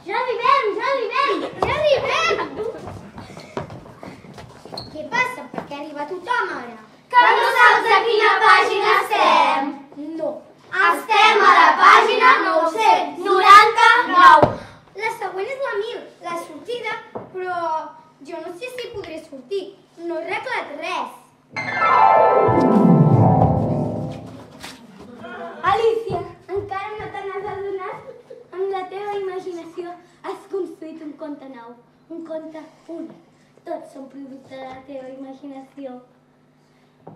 Ja arribem! Què passa? Per què arriba tothom ara? Que no saps a quina pàgina estem? No. Estem a la pàgina 999. La següent és la 1000, la sortida, però jo no sé si podré sortir. No he arreglat res. Alicia, encara no te n'has adonat? Amb la teva imaginació has construït un conte nou, un conte únic. Tots són producte de la teva imaginació.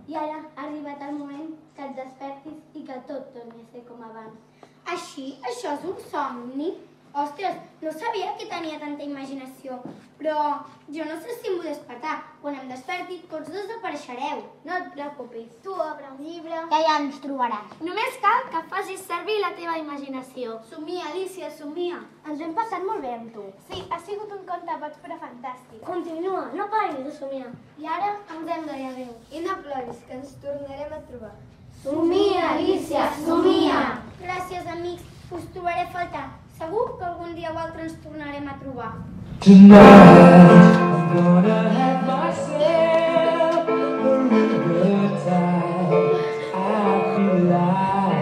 I ara ha arribat el moment que et despertis i que tot torni a ser com abans. Així? Això és un somni? Ostres, no sabia que tenia tanta imaginació, però jo no sé si em vull despertar. Quan em desperti, tots desapareixereu. No et preocupis. Tu obre un llibre. Que ja ens trobaràs. Només cal que facis servir la teva imaginació. Somia, Alicia, somia. Ens hem passat molt bé amb tu. Sí, ha sigut un conte boig però fantàstic. Continua, no paris de somiar. I ara ens hem de dir adéu. I no ploris, que ens tornarem a trobar. Somia, Alicia, somia! Gràcies, amics. Us trobaré a faltar. Segur que algun dia o altre ens tornarem a trobar. Tonight, I'm gonna have myself a really good time. I feel alive,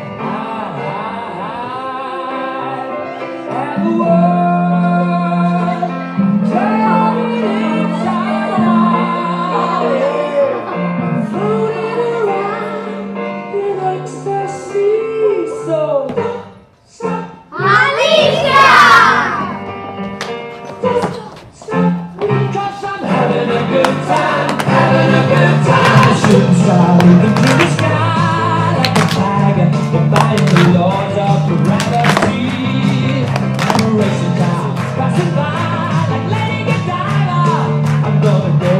and the world turning inside out, yeah. Floating around in ecstasy, so stop. Shooting star leaping through the sky like a tiger, defying the laws of gravity. I'm a racing car passing by like Lady Godiva. I'm gonna go,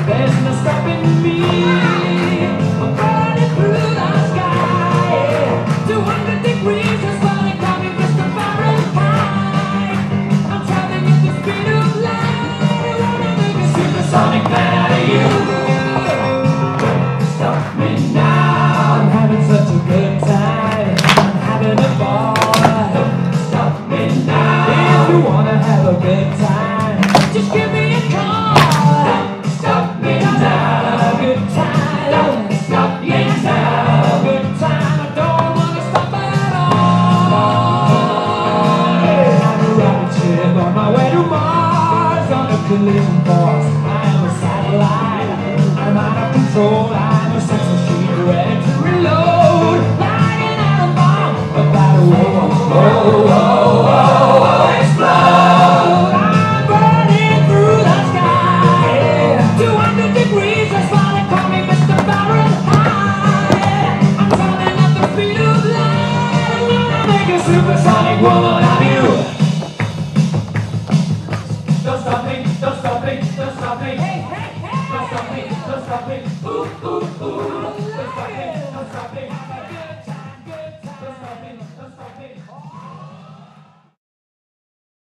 there's no stopping me. I'm burning through the sky, yeah. 200 degrees is what they call me, Mr. Fahrenheit. I'm traveling at the speed of light. I wanna make a supersonic man out of you. Stop me now, I'm having such a good time, I'm having a ball. Stop me now, if you wanna have a good time, just give me a call. Stop me now, good time. Stop me now, good time. I don't wanna stop at all. I'm a rocket ship on my way to Mars, on a collision course. I am a satellite, I'm out of control. I'm a sex machine ready to reload, like an atom bomb about to whoa, whoa, whoa, whoa.